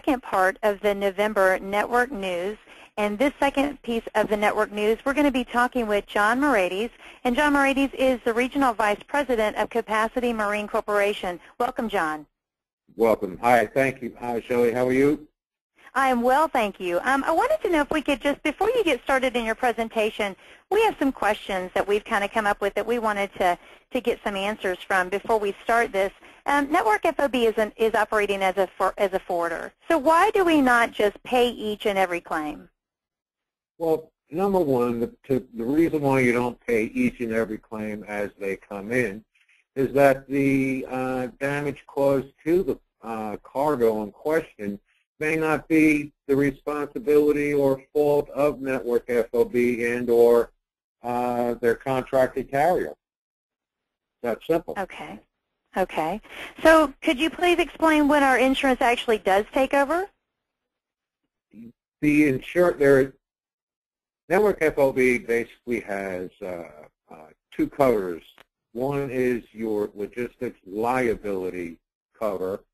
second part of the November Network News. And this second piece of the Network News, we're going to be talking with John Moraites. And John Moraites is the Regional Vice President of Capacity Marine Corporation. Welcome, John. Welcome. Hi, thank you. Hi, Shelley. How are you? I am well, thank you. I wanted to know if we could just, before you get started in your presentation, we have some questions that we've kind of come up with that we wanted to get some answers from before we start this. Network FOB is operating as a forwarder. So why do we not just pay each and every claim? Well, number one, the reason why you don't pay each and every claim as they come in is that the damage caused to the cargo in question may not be the responsibility or fault of Network FOB and or their contracted carrier. That's simple. Okay. Okay. So could you please explain when our insurance actually does take over? The Network FOB basically has two covers. One is your logistics liability cover,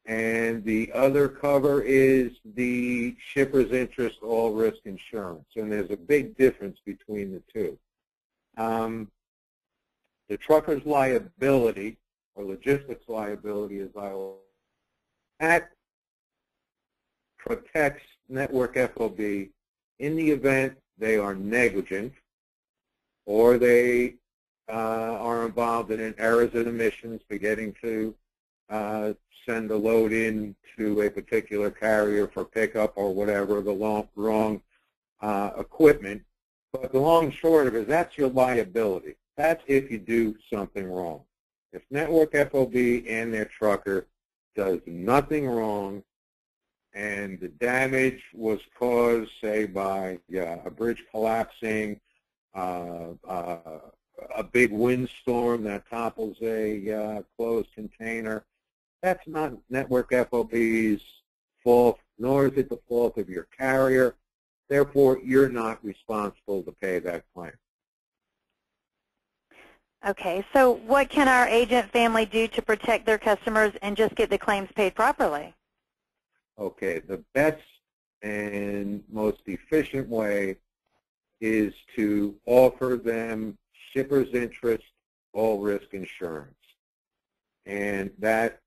and the other cover is the shipper's interest all risk insurance. And there's a big difference between the two. The trucker's liability, or logistics liability, as I will, that protects Network FOB in the event they are negligent or they are involved in errors and omissions, forgetting to send a load in to a particular carrier for pickup or whatever, the wrong equipment. But the long and short of it is that's your liability. That's if you do something wrong. If Network FOB and their trucker does nothing wrong and the damage was caused, say, by a bridge collapsing, a big windstorm that topples a closed container, that's not Network FOB's fault, nor is it the fault of your carrier. Therefore, you're not responsible to pay that claim. Okay, so what can our agent family do to protect their customers and just get the claims paid properly? Okay, the best and most efficient way is to offer them shipper's interest all risk insurance. And that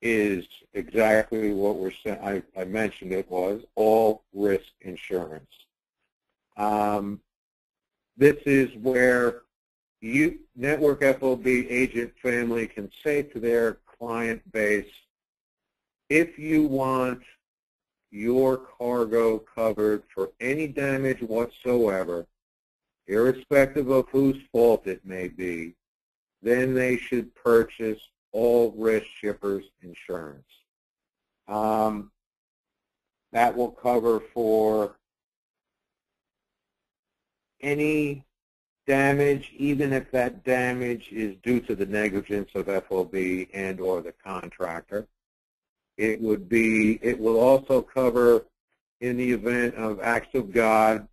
is exactly what we're saying. I mentioned it was all risk insurance. This is where Network FOB agent family can say to their client base, if you want your cargo covered for any damage whatsoever, irrespective of whose fault it may be, then they should purchase all risk shippers insurance. That will cover for any damage, even if that damage is due to the negligence of FOB and or the contractor. It will also cover in the event of acts of God,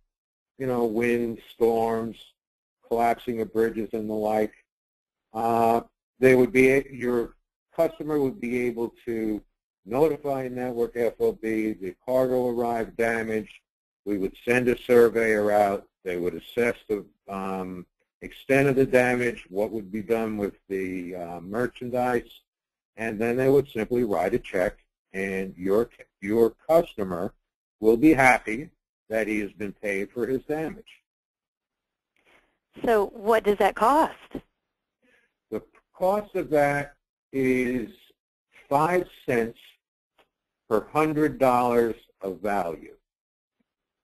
you know, wind, storms, collapsing of bridges and the like. Your customer would be able to notify Network FOB the cargo arrived damaged. We would send a surveyor out. They would assess the extent of the damage, what would be done with the merchandise, and then they would simply write a check, and your customer will be happy that he has been paid for his damage. So what does that cost? The cost of that is 5 cents per $100 of value.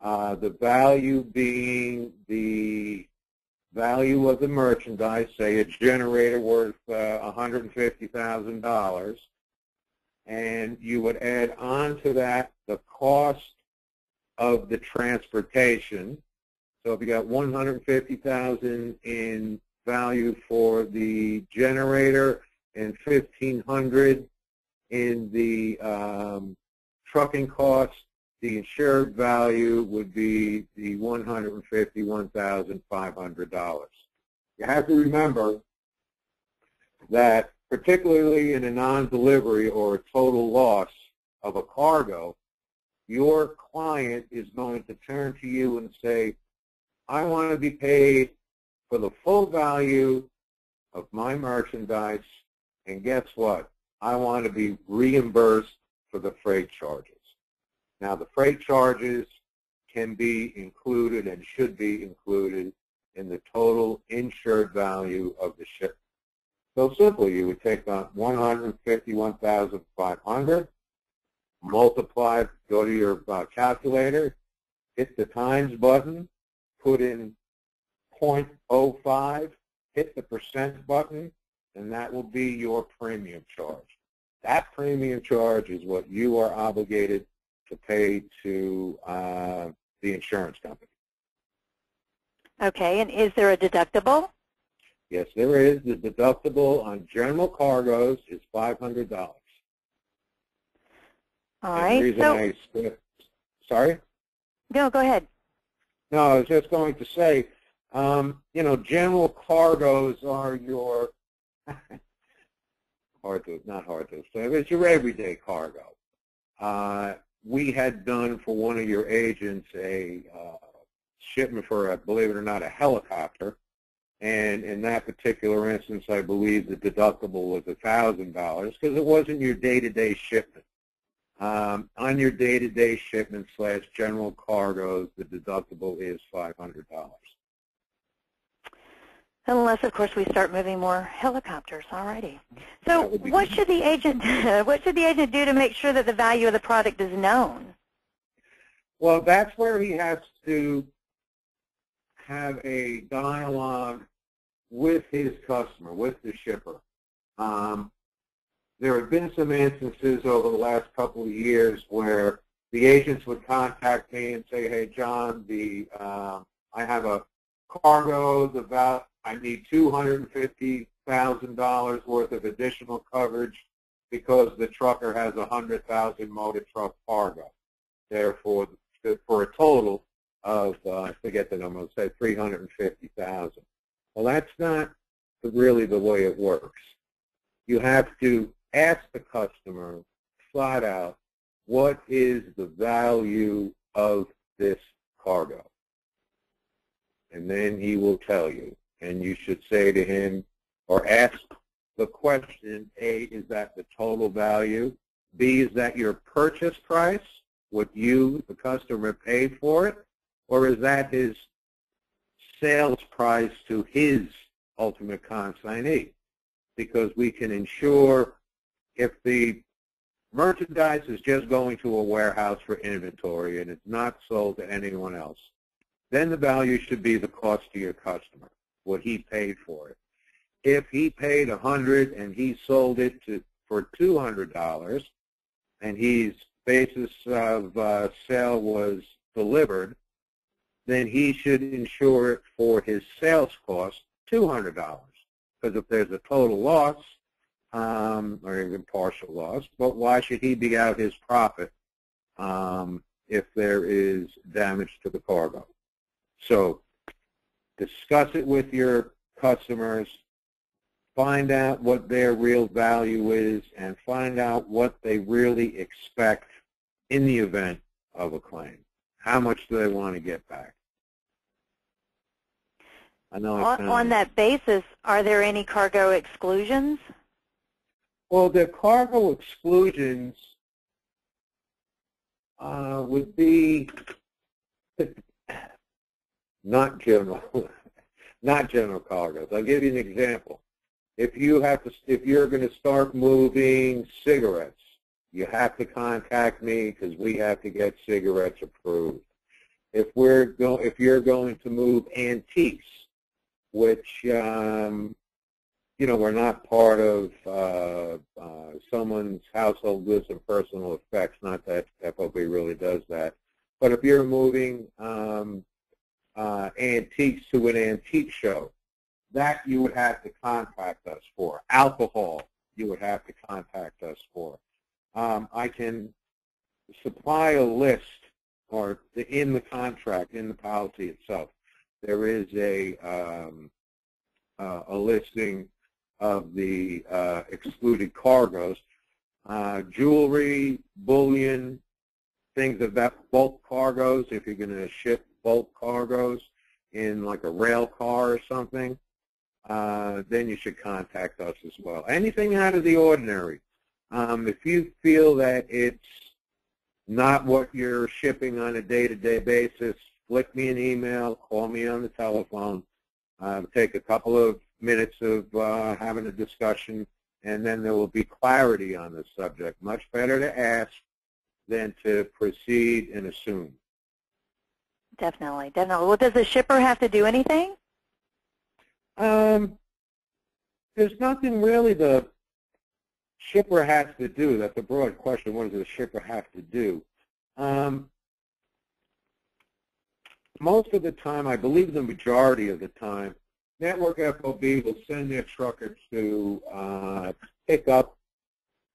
The value being the value of the merchandise, say a generator worth $150,000, and you would add on to that the cost of the transportation. So if you got $150,000 in value for the generator and $1,500 in the trucking costs, the insured value would be the $151,500. You have to remember that particularly in a non-delivery or a total loss of a cargo, your client is going to turn to you and say, I want to be paid for the full value of my merchandise, and guess what? I want to be reimbursed for the freight charges. Now, the freight charges can be included and should be included in the total insured value of the shipment. So simply, you would take on $151,500, multiply, go to your calculator, hit the times button, put in 0.05, hit the percent button, and that will be your premium charge. That premium charge is what you are obligated to pay to the insurance company. Okay, and is there a deductible? Yes, there is. The deductible on general cargoes is $500. All right. So, sorry? No, go ahead. No, I was just going to say, you know, general cargoes are your not hard to say, it's your everyday cargo. We had done for one of your agents a shipment for, believe it or not, a helicopter. And in that particular instance, I believe the deductible was $1,000 because it wasn't your day-to-day shipment. On your day-to-day shipment / general cargoes, the deductible is $500. Unless, of course, we start moving more helicopters. Alrighty. So, what should the agent do to make sure that the value of the product is known? Well, that's where he has to have a dialogue with his customer, with the shipper. There have been some instances over the last couple of years where the agents would contact me and say, hey, John, I have a cargo, I need $250,000 worth of additional coverage because the trucker has 100,000 motor truck cargo. Therefore, for a total of, I forget the number, let's say 350,000. Well, that's not really the way it works. You have to ask the customer flat out, what is the value of this cargo? And then he will tell you. And you should say to him, or ask the question, A, is that the total value? B, is that your purchase price, what you, the customer, paid for it? Or is that his sales price to his ultimate consignee? Because we can ensure if the merchandise is just going to a warehouse for inventory and it's not sold to anyone else, then the value should be the cost to your customer, what he paid for it. If he paid $100 and he sold it for $200 and his basis of sale was delivered, then he should insure it for his sales cost, $200. Because if there's a total loss, or even partial loss, but why should he be out his profit if there is damage to the cargo? So discuss it with your customers, find out what their real value is, and find out what they really expect in the event of a claim. How much do they want to get back? I know on that basis, are there any cargo exclusions? Well, the cargo exclusions would be not general cargoes. I'll give you an example. If you're going to start moving cigarettes, you have to contact me because we have to get cigarettes approved. If you're going to move antiques, which you know, we're not part of someone's household goods and personal effects. Not that FOB really does that. But if you're moving antiques to an antique show, that you would have to contact us for. Alcohol, you would have to contact us for. I can supply a list, or in the contract, in the policy itself, there is a listing of the excluded cargoes. jewelry, bullion, things of that, bulk cargoes, if you're going to ship bulk cargoes in like a rail car or something, then you should contact us as well. Anything out of the ordinary. If you feel that it's not what you're shipping on a day-to-day basis, flick me an email, call me on the telephone, take a couple of minutes of having a discussion, and then there will be clarity on the subject. Much better to ask than to proceed and assume. Definitely, definitely. Well, does the shipper have to do anything? There's nothing really the shipper has to do. That's a broad question. What does the shipper have to do? Most of the time, I believe the majority of the time, Network FOB will send their trucker to pick up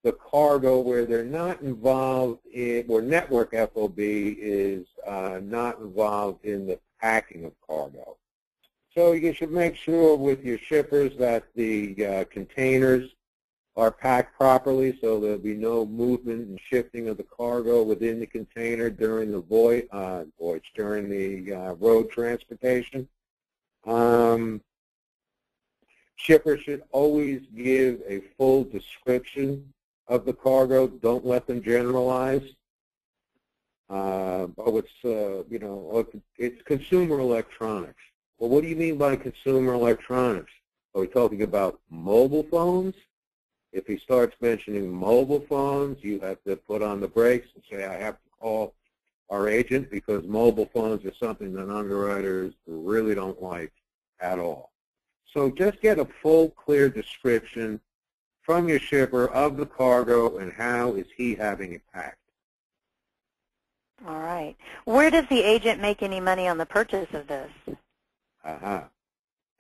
the cargo where they're not involved in, where Network FOB is not involved in the packing of cargo. So you should make sure with your shippers that the containers are packed properly, so there'll be no movement and shifting of the cargo within the container during the voyage, during the road transportation. Shippers should always give a full description of the cargo. Don't let them generalize. It's consumer electronics. Well, what do you mean by consumer electronics? Are we talking about mobile phones? If he starts mentioning mobile phones, you have to put on the brakes and say, I have to call our agent, because mobile phones are something that underwriters really don't like at all. So just get a full, clear description from your shipper of the cargo and how is he having it packed. All right. Where does the agent make any money on the purchase of this?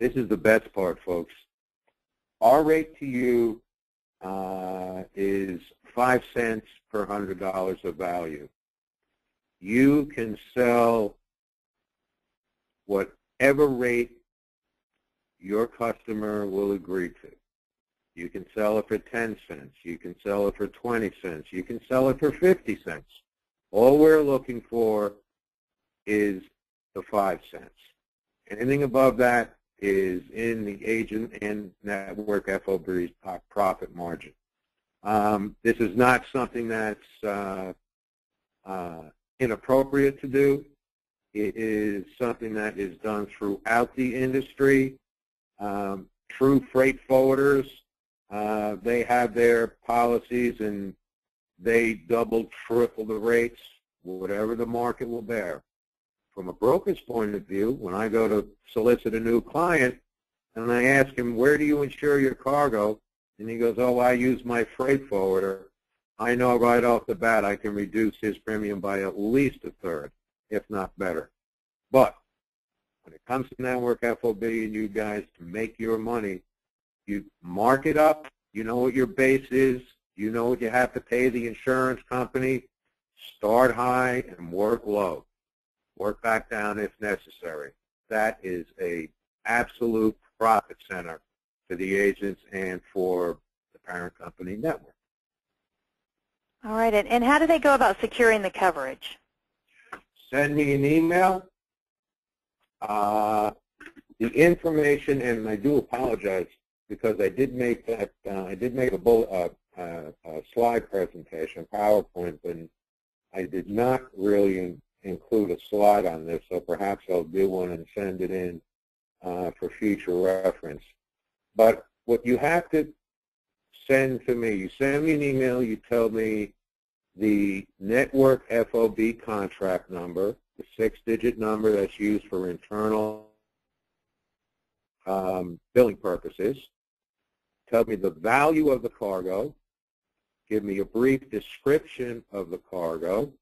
This is the best part, folks. Our rate to you is 5 cents per $100 of value. You can sell whatever rate your customer will agree to. You can sell it for 10 cents. You can sell it for 20 cents. You can sell it for 50 cents. All we're looking for is the 5 cents. Anything above that is in the agent and Network FOB's profit margin. This is not something that's inappropriate to do. It is something that is done throughout the industry. True freight forwarders, they have their policies and they double, triple the rates, whatever the market will bear. From a broker's point of view, when I go to solicit a new client and I ask him, where do you insure your cargo? And he goes, oh, I use my freight forwarder. I know right off the bat I can reduce his premium by at least a third, if not better. But when it comes to Network FOB and you guys to make your money, you mark it up, you know what your base is, you know what you have to pay the insurance company, start high and work low. Work back down if necessary. That is an absolute profit center for the agents and for the parent company Network. All right, and how do they go about securing the coverage? Send me an email. The information, and I do apologize because I did make that. I did make a slide presentation, PowerPoint, but I did not really include a slide on this. So perhaps I'll do one and send it in for future reference. But what you have to send to me, you send me an email. You tell me the Network FOB contract number, the 6-digit number that's used for internal billing purposes. Tell me the value of the cargo. Give me a brief description of the cargo.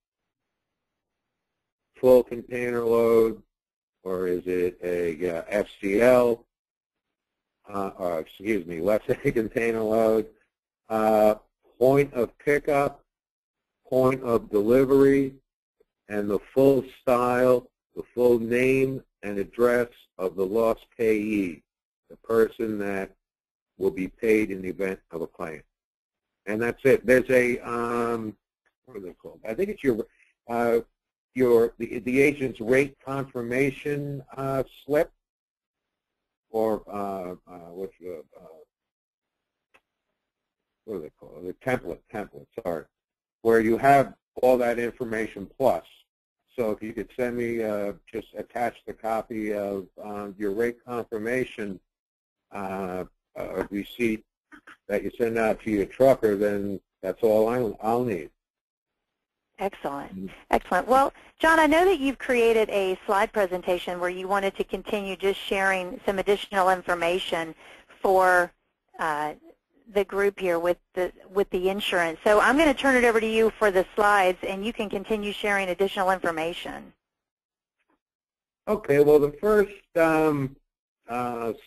Full container load, or is it a FCL? Or excuse me, less than a container load. Point of pickup, point of delivery, and the full style, the full name and address of the lost payee, the person that will be paid in the event of a claim. and that's it. There's a what are they called? I think it's the agent's rate confirmation slip, or what are they called? The template. Sorry, where you have all that information plus. So if you could send me, just attach the copy of your rate confirmation receipt that you send out to your trucker, then that's all I'll need. Excellent. Excellent. Well, John, I know that you've created a slide presentation where you wanted to continue just sharing some additional information for the group here with the insurance. So I'm going to turn it over to you for the slides, and you can continue sharing additional information. Okay. Well, the first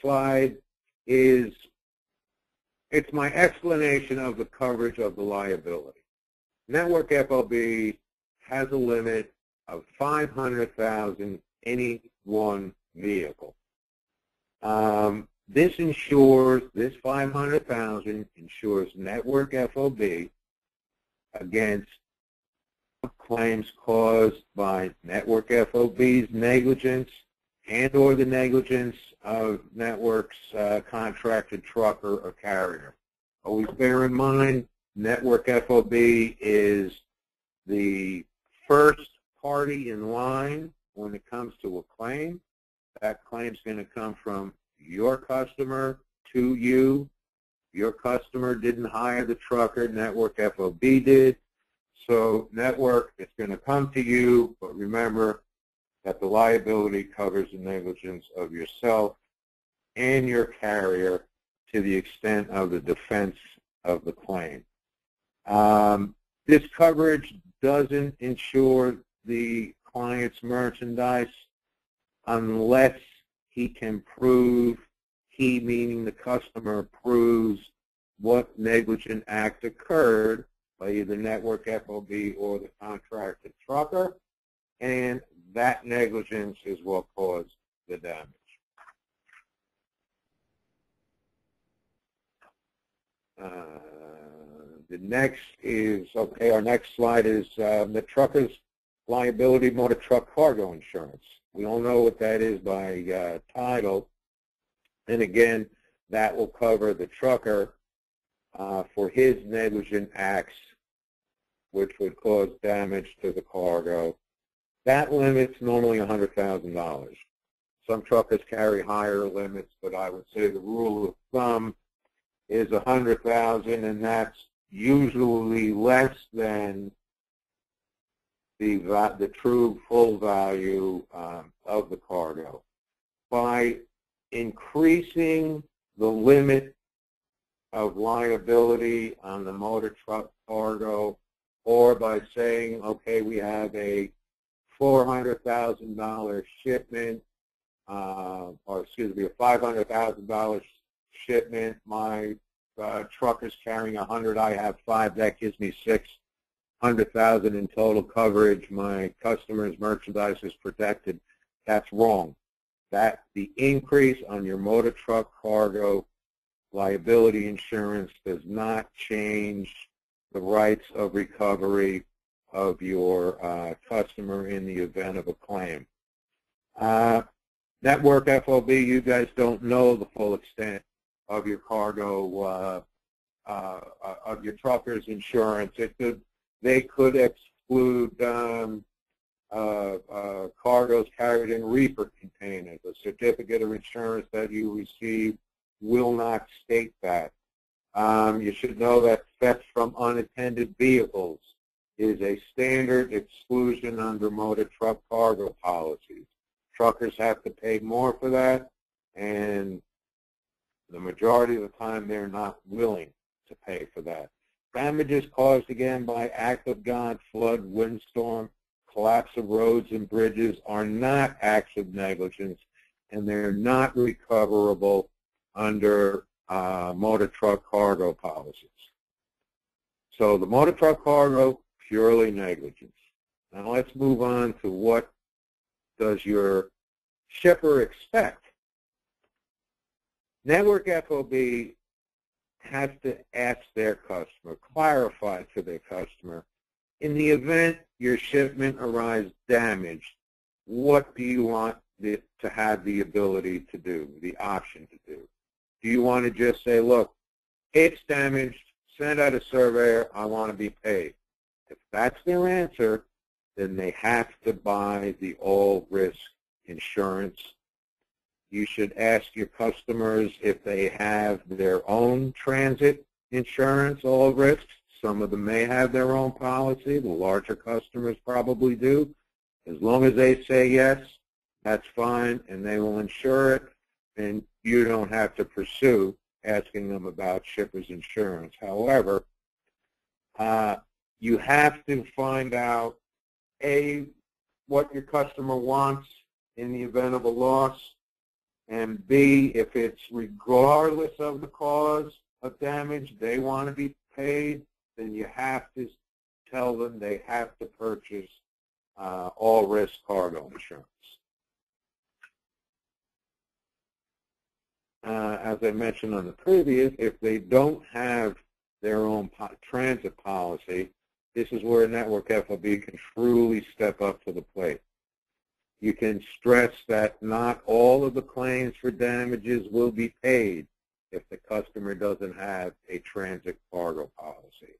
slide is it's my explanation of the coverage of the liability. Network FOB has a limit of $500,000 any one vehicle. This $500,000 insures Network FOB against claims caused by Network FOB's negligence and or the negligence of Network's contracted trucker or carrier. Always bear in mind, Network FOB is the first party in line when it comes to a claim. That claim's going to come from your customer to you. Your customer didn't hire the trucker, Network FOB did. So Network is going to come to you, but remember that the liability covers the negligence of yourself and your carrier to the extent of the defense of the claim. This coverage doesn't insure the client's merchandise unless he can prove, he meaning the customer proves what negligent act occurred by either Network FOB or the contracted trucker, and that negligence is what caused the damage. The next is, okay, our next slide is the trucker's liability motor truck cargo insurance. We all know what that is by title. And again, that will cover the trucker for his negligent acts, which would cause damage to the cargo. That limit's normally $100,000. Some truckers carry higher limits, but I would say the rule of thumb is $100,000, and that's usually less than the true full value of the cargo. By increasing the limit of liability on the motor truck cargo, or by saying, okay, we have a $400,000 shipment, or excuse me, a $500,000 shipment, my truck is carrying 100, I have 5, that gives me $600,000 in total coverage. My customer's merchandise is protected. That's wrong. That the increase on your motor truck cargo liability insurance does not change the rights of recovery of your customer in the event of a claim. Network FOB, you guys don't know the full extent of your cargo, of your trucker's insurance. They could exclude cargoes carried in reefer containers. A certificate of insurance that you receive will not state that. You should know that theft from unattended vehicles is a standard exclusion under motor truck cargo policies. Truckers have to pay more for that, and the majority of the time they're not willing to pay for that. Damages caused, again, by act of God, flood, windstorm, collapse of roads and bridges are not acts of negligence, and they're not recoverable under motor truck cargo policies. So the motor truck cargo, purely negligence. Now let's move on to what does your shipper expect. Network FOB has to ask their customer, clarify to their customer, in the event your shipment arrives damaged, what do you want it to have the ability to do, the option to do? Do you want to just say, look, it's damaged, send out a surveyor, I want to be paid? If that's their answer, then they have to buy the all-risk insurance. You should ask your customers if they have their own transit insurance, all risks. Some of them may have their own policy. The larger customers probably do. As long as they say yes, that's fine, and they will insure it, and you don't have to pursue asking them about shipper's insurance. However, you have to find out, A, what your customer wants in the event of a loss, and B, if it's regardless of the cause of damage, they want to be paid, then you have to tell them they have to purchase all-risk cargo insurance. As I mentioned on the previous, if they don't have their own transit policy, this is where a network FOB can truly step up to the plate. You can stress that not all of the claims for damages will be paid if the customer doesn't have a transit cargo policy.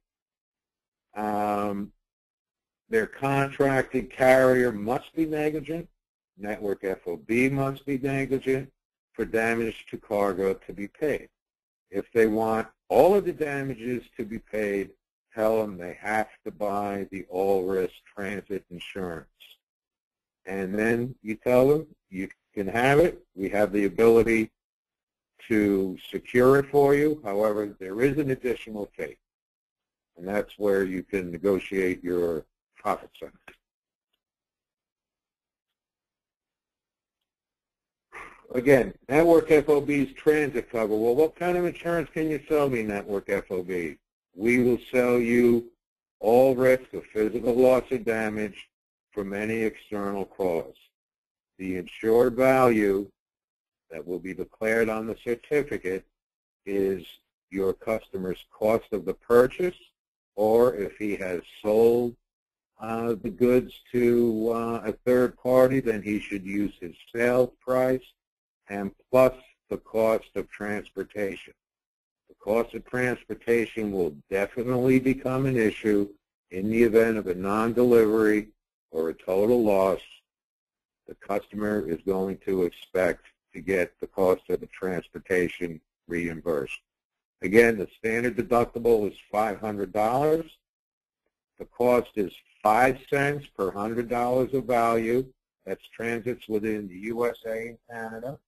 Their contracted carrier must be negligent. Network FOB must be negligent for damage to cargo to be paid. If they want all of the damages to be paid, tell them they have to buy the all-risk transit insurance. And then you tell them you can have it. We have the ability to secure it for you. However, there is an additional fee, and that's where you can negotiate your profit center. Again, Network FOB's transit cover. Well, what kind of insurance can you sell me, Network FOB? We will sell you all risk of physical loss or damage from any external cause. The insured value that will be declared on the certificate is your customer's cost of the purchase, or if he has sold the goods to a third party, then he should use his sales price and plus the cost of transportation. The cost of transportation will definitely become an issue in the event of a non-delivery or a total loss. The customer is going to expect to get the cost of the transportation reimbursed. Again, the standard deductible is $500. The cost is 5 cents per $100 of value. That's transits within the USA and Canada.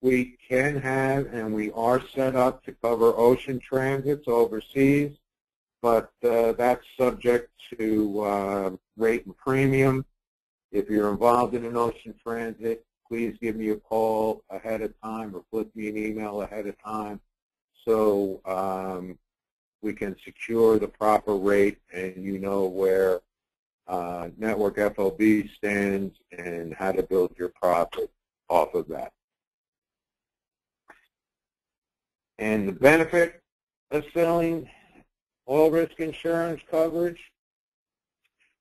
We can have, and we are set up to cover ocean transits overseas, but that's subject to rate and premium. If you're involved in an ocean transit, please give me a call ahead of time or flip me an email ahead of time so we can secure the proper rate and you know where Network FOB stands and how to build your profit off of that. And the benefit of selling all-risk insurance coverage,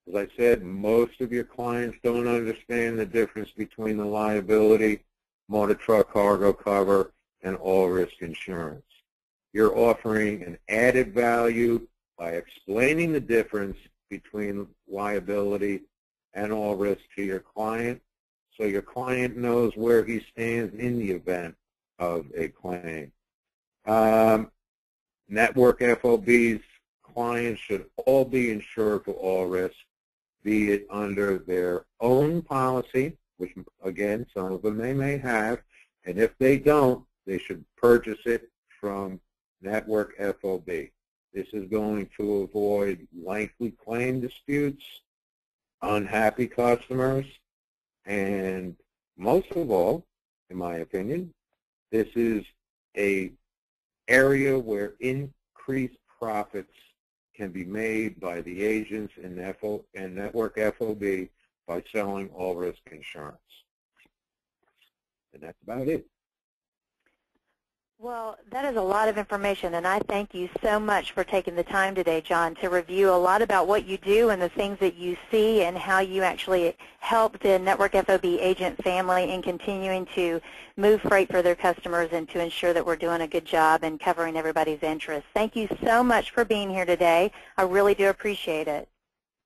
as I said, most of your clients don't understand the difference between the liability, motor truck cargo cover, and all-risk insurance. You're offering an added value by explaining the difference between liability and all risk to your client, so your client knows where he stands in the event of a claim. Network FOB's clients should all be insured for all risk, be it under their own policy, which again, some of them they may have, and if they don't, they should purchase it from Network FOB. This is going to avoid lengthy claim disputes, unhappy customers, and most of all, in my opinion, this is an area where increased profits can be made by the agents and Network FOB by selling all-risk insurance. And that's about it. Well, that is a lot of information, and I thank you so much for taking the time today, John, to review a lot about what you do and the things that you see and how you actually help the Network FOB agent family in continuing to move freight for their customers and to ensure that we're doing a good job and covering everybody's interests. Thank you so much for being here today. I really do appreciate it.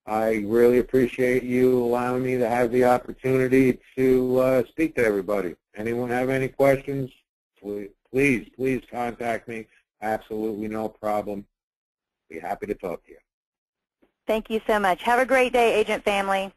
I really appreciate you allowing me to have the opportunity to speak to everybody. Anyone have any questions? Please contact me. Absolutely no problem. Be happy to talk to you. Thank you so much. Have a great day, agent family.